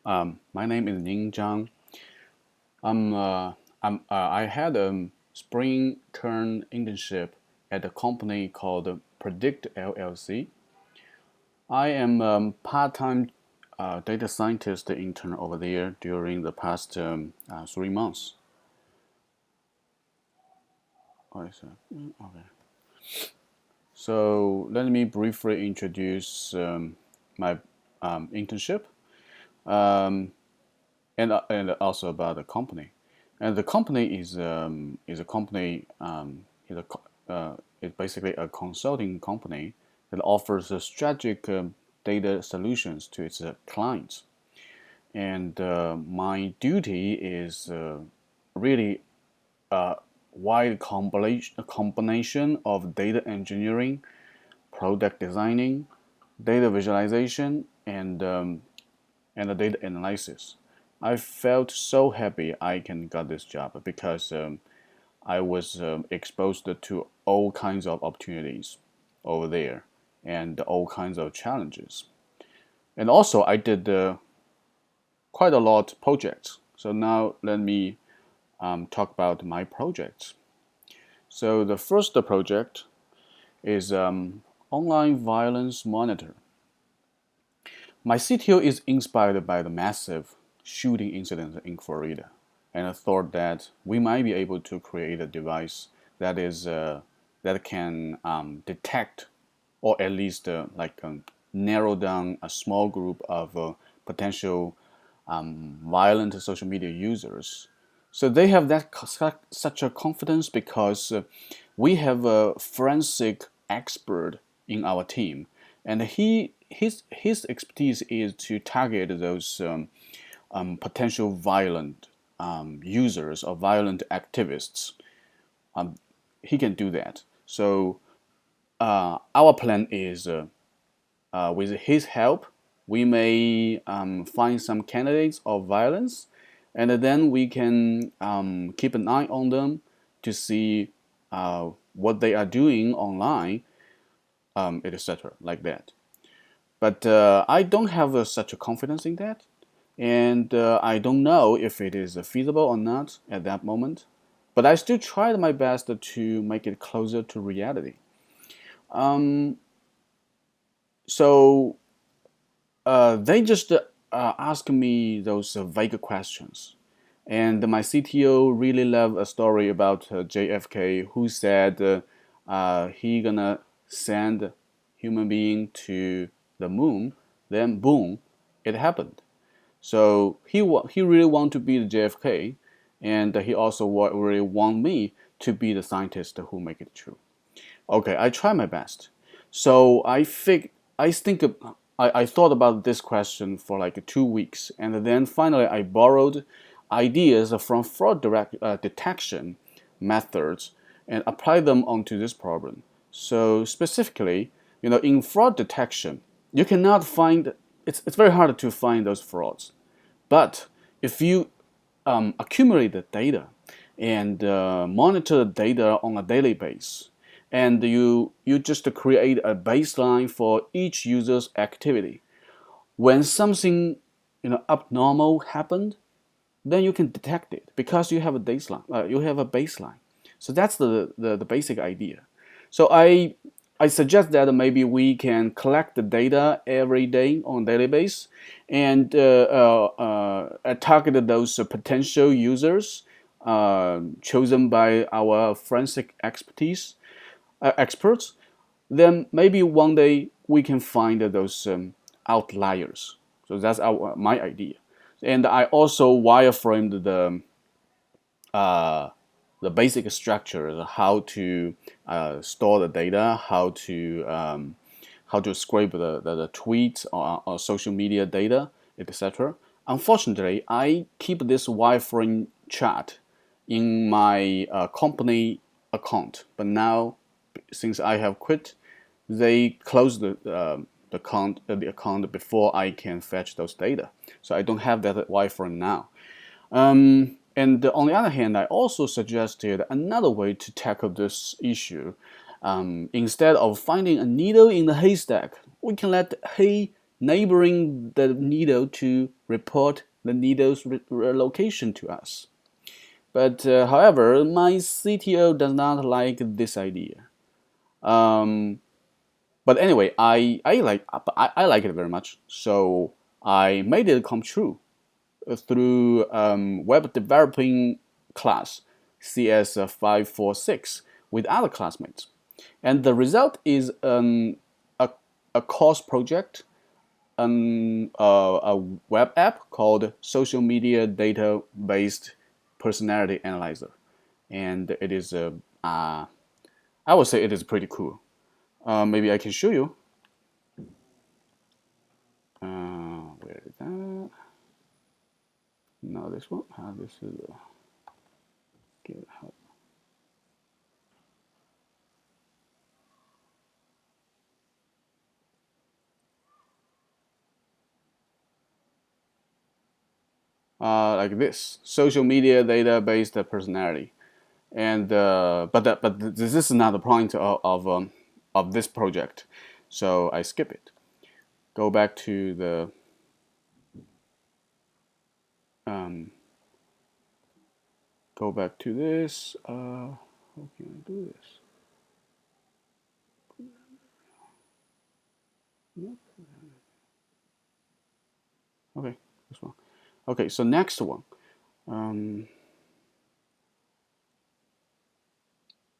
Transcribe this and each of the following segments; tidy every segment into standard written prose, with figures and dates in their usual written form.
My name is Ning Zhang. I'm, I had a spring term internship at a company called Predict LLC. I am a part-time data scientist intern over there during the past 3 months. Oh, okay. So let me briefly introduce my internship. Um, and also about the company. And the company is a company is basically a consulting company that offers strategic data solutions to its clients. And my duty is really a wide combination of data engineering, product designing, data visualization, and the data analysis. I felt so happy I can get this job because I was exposed to all kinds of opportunities over there and all kinds of challenges. And also, I did quite a lot of projects. So now let me talk about my projects. So the first project is online violence monitor. My CTO is inspired by the massive shooting incident in Florida, and I thought that we might be able to create a device that can detect or at least narrow down a small group of potential violent social media users. So they have that such a confidence because we have a forensic expert in our team, and his expertise is to target those potential violent users or violent activists. He can do that. So our plan is with his help, we may find some candidates of violence, and then we can keep an eye on them to see what they are doing online, etc., like that. But I don't have such a confidence in that, and I don't know if it is feasible or not at that moment. But I still tried my best to make it closer to reality. Um, so they just ask me those vague questions. And my CTO really loved a story about JFK who said he gonna send human being to the moon. Then boom, it happened. So he really want to be the JFK, and he also really want me to be the scientist who make it true. Okay, I try my best. So I think I thought about this question for like 2 weeks, and then finally I borrowed ideas from detection methods and applied them onto this problem. So specifically, in fraud detection, you cannot find it's very hard to find those frauds. But if you accumulate the data and monitor the data on a daily basis, and you just create a baseline for each user's activity. When something abnormal happened, then you can detect it because you have a baseline. You have a baseline. So that's the basic idea. So I suggest that maybe we can collect the data every day on a daily basis and target those potential users chosen by our forensic experts. Then maybe one day we can find those outliers. So that's my idea. And I also wireframed uh, the basic structure, how to store the data, how to scrape the tweets or social media data, etc. Unfortunately, I keep this wireframe chart in my company account, but now since I have quit, they close the account before I can fetch those data. So I don't have that wireframe now. And on the other hand, I also suggested another way to tackle this issue. Instead of finding a needle in the haystack, we can let hay neighboring the needle to report the needle's location to us. But however, my CTO does not like this idea. Um, but anyway, I like it very much. So I made it come true through web developing class CS 546 with other classmates. And the result is a course project, a web app called Social Media Data Based Personality Analyzer. And it is, I would say it is pretty cool. Maybe I can show you. Where is that? No, this one. This is GitHub. Like this, social media data based personality, and but this is not the point of this project, so I skip it. Go back to the go back to this. How can I do this? Okay, this one. Okay, so next one. Um,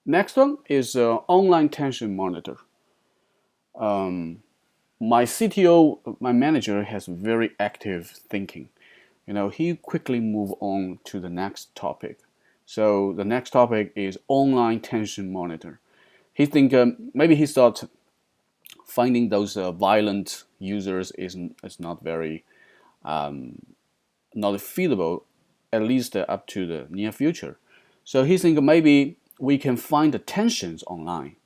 Next one is online tension monitor. My CTO, my manager, has very active thinking. He quickly move on to the next topic. So the next topic is online tension monitor. Maybe he thought finding those violent users is not very not feasible, at least up to the near future. So he think maybe we can find the tensions online.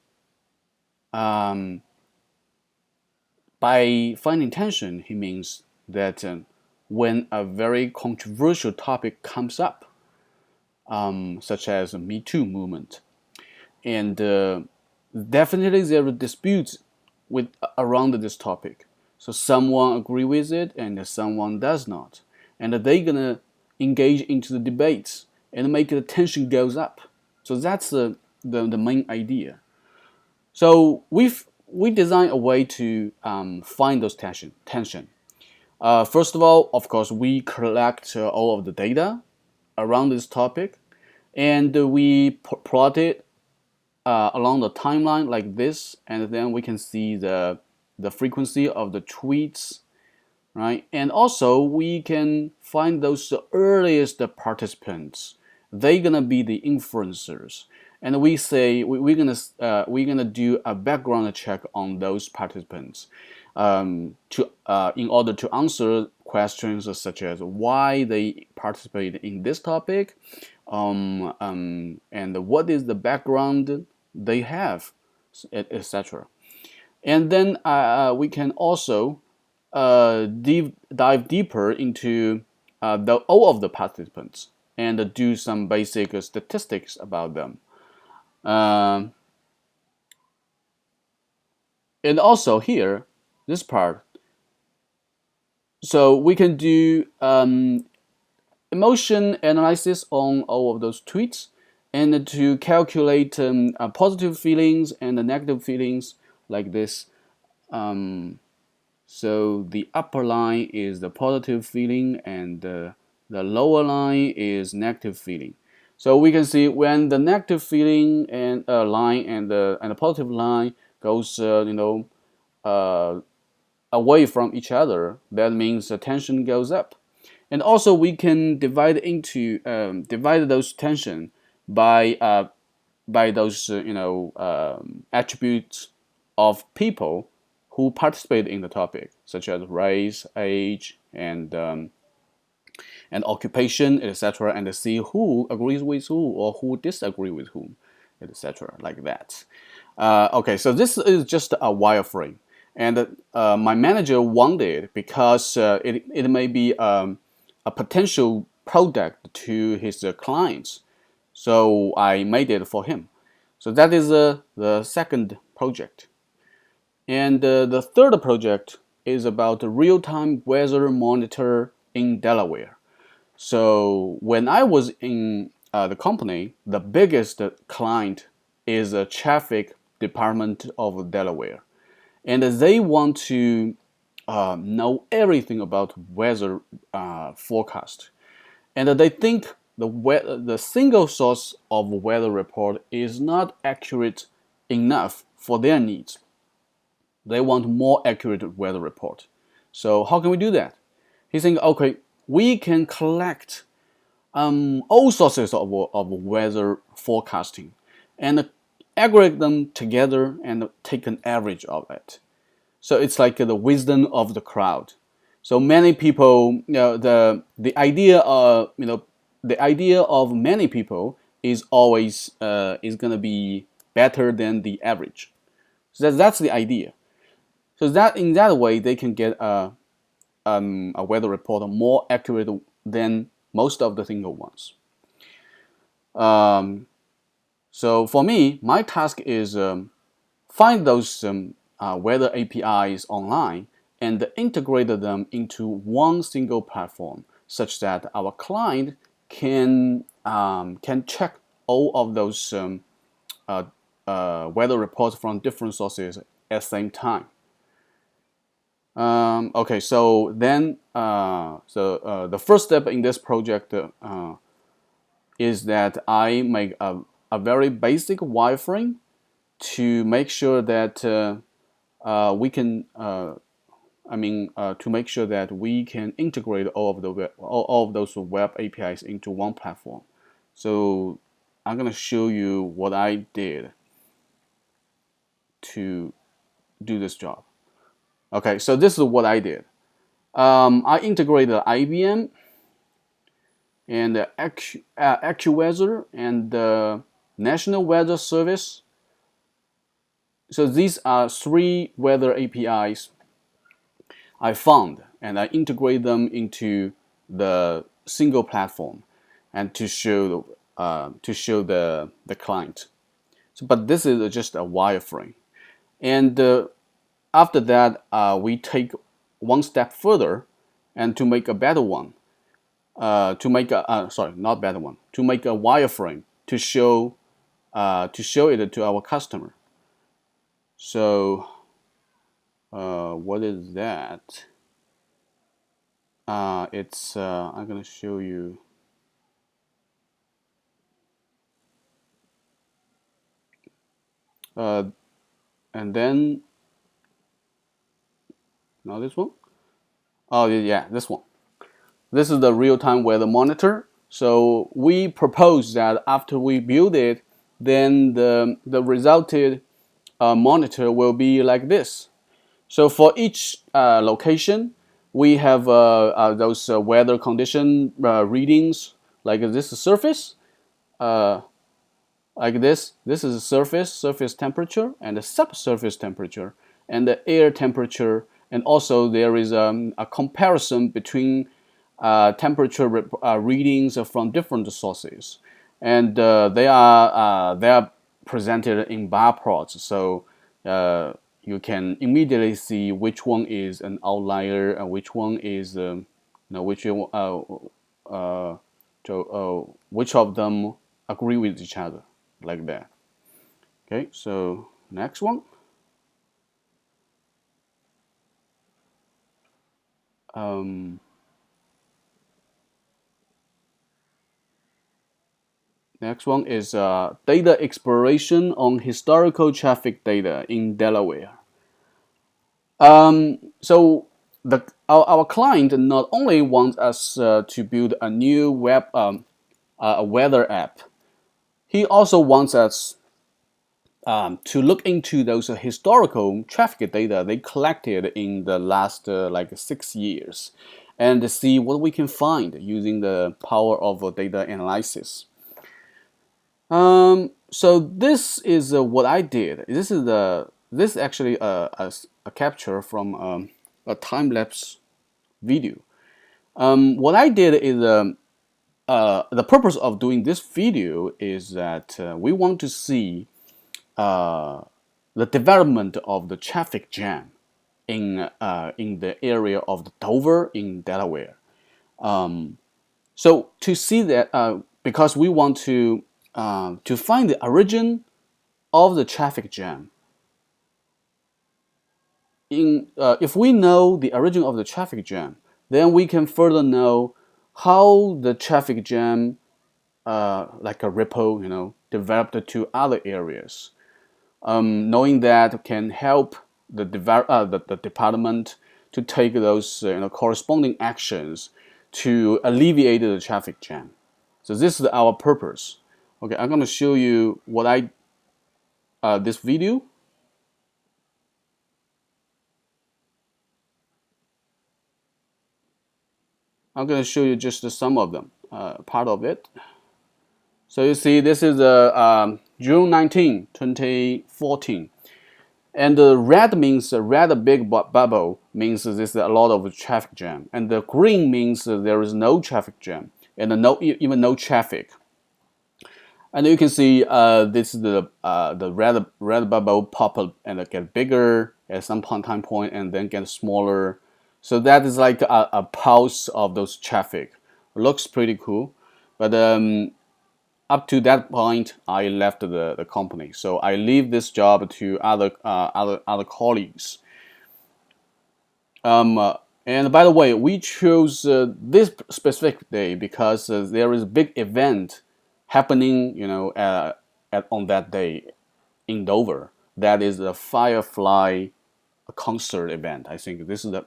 By finding tension, he means that when a very controversial topic comes up, such as the Me Too movement, and definitely there are disputes around this topic. So someone agree with it and someone does not, and they're gonna engage into the debates and make the tension goes up. So that's the main idea. So we design a way to find those tension. First of all, of course, we collect all of the data around this topic, and we plot it along the timeline like this, and then we can see the frequency of the tweets, right? And also we can find those earliest participants. They're gonna be the influencers, and we say we're gonna do a background check on those participants to in order to answer questions such as why they participate in this topic, and what is the background they have, etc. And then we can also dive deeper into all of the participants and do some basic statistics about them. And also here, this part, so we can do emotion analysis on all of those tweets and to calculate positive feelings and negative feelings like this. So the upper line is the positive feeling and the lower line is negative feeling. So we can see when the negative feeling and line and the positive line goes away from each other, that means the tension goes up. And also we can divide those tension by those attributes of people who participate in the topic, such as race, age, and occupation, etc., and see who agrees with who or who disagree with whom, etc., like that. Okay, so this is just a wireframe, and my manager wanted because it may be a potential product to his clients, so I made it for him. So that is the second project. And the third project is about the real-time weather monitor in Delaware. So when I was in the company, the biggest client is the traffic department of Delaware, and they want to know everything about weather forecast, and they think the single source of weather report is not accurate enough for their needs. They want more accurate weather report. So how can we do that? He's saying, okay, we can collect all sources of weather forecasting and aggregate them together and take an average of it. So it's like the wisdom of the crowd. So many people, the idea of the idea of many people is always is gonna be better than the average. So that's the idea. So that in that way they can get a weather report more accurate than most of the single ones. So for me, my task is find those weather APIs online and integrate them into one single platform, such that our client can check all of those weather reports from different sources at the same time. Okay, so then the first step in this project is that I make a very basic wireframe to make sure that we can to make sure that we can integrate all of those web APIs into one platform. So I'm gonna show you what I did to do this job. Okay, so this is what I did. I integrated IBM and AccuWeather and the National Weather Service. So these are three weather APIs I found, and I integrate them into the single platform, and to show the client. So, but this is just a wireframe, and after that, we take one step further, and to make a better one, to make a sorry, not better one, to make a wireframe to show it to our customer. So, what is that? It's I'm gonna show you. And then now this one. Oh yeah, this one. This is the real-time weather monitor. So we propose that after we build it, then the resulted monitor will be like this. So for each location, we have those weather condition readings, like this surface, like this. This is surface temperature, and the subsurface temperature, and the air temperature, and also there is a comparison between temperature readings from different sources, and they are presented in bar plots. So you can immediately see which one is an outlier and which one is which of them agree with each other, like that. Okay, so next one. Next one is data exploration on historical traffic data in Delaware. So our client not only wants us to build a new a weather app, he also wants us to look into those historical traffic data they collected in the last like 6 years, and see what we can find using the power of data analysis. So this is what I did. This is actually a capture from a time lapse video. What I did is the purpose of doing this video is that we want to see the development of the traffic jam in the area of Dover in Delaware. So to see that, because we want to find the origin of the traffic jam. If we know the origin of the traffic jam, then we can further know how the traffic jam, like a ripple, developed to other areas. Knowing that can help the department to take those corresponding actions to alleviate the traffic jam. So this is our purpose. Okay, I'm going to show you what this video. I'm going to show you just some of them, part of it. So you see, this is June 19, 2014. And the red means red big bubble means there's a lot of traffic jam. And the green means there is no traffic jam and even no traffic. And you can see this is the red bubble pop up and get bigger at some time point and then get smaller. So that is like a pulse of those traffic. Looks pretty cool, but up to that point, I left the company. So I leave this job to other colleagues. And by the way, we chose this specific day because there is a big event happening, on that day in Dover. That is the Firefly concert event. I think this is the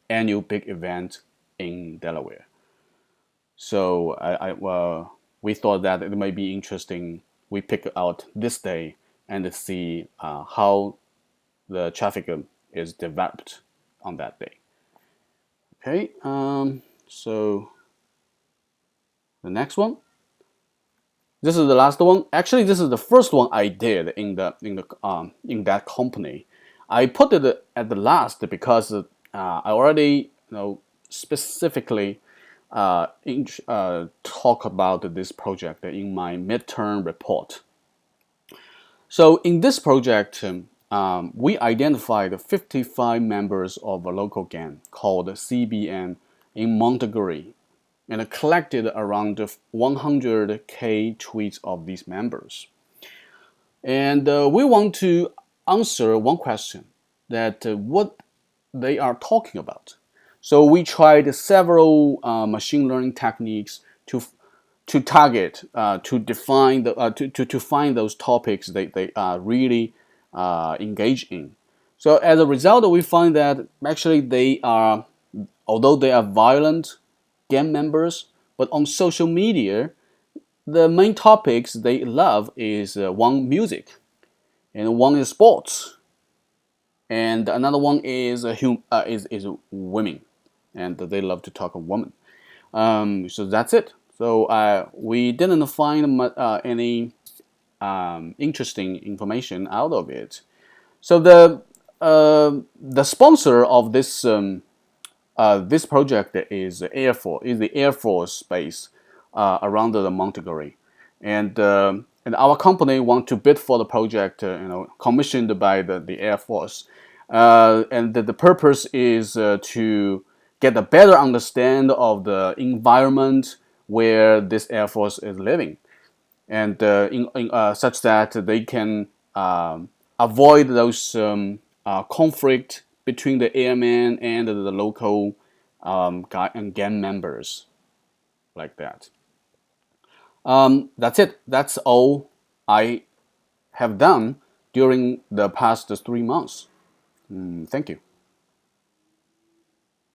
annual big event in Delaware. So we thought that it might be interesting. We pick out this day and see how the traffic is developed on that day. Okay, so the next one. This is the last one. Actually, this is the first one I did in in that company. I put it at the last because I already specifically talk about this project in my midterm report. So in this project, we identified 55 members of a local gang called CBN in Montegory and collected around 100K tweets of these members. And we want to answer one question, that what they are talking about. So we tried several machine learning techniques to target, to define to find those topics they are really engaged in. So as a result, we find that actually they are, although they are violent gang members, but on social media, the main topics they love is one music, and one is sports, and another one is is women, and they love to talk of women. So that's it. So we didn't find any interesting information out of it. So the sponsor of this project is Air Force, is the Air Force base around the Montegory, and our company want to bid for the project, commissioned by the Air Force, and the purpose is to get a better understanding of the environment where this Air Force is living, and such that they can avoid those conflict between the airmen and the local gang members, like that. That's it. That's all I have done during the past 3 months. Thank you.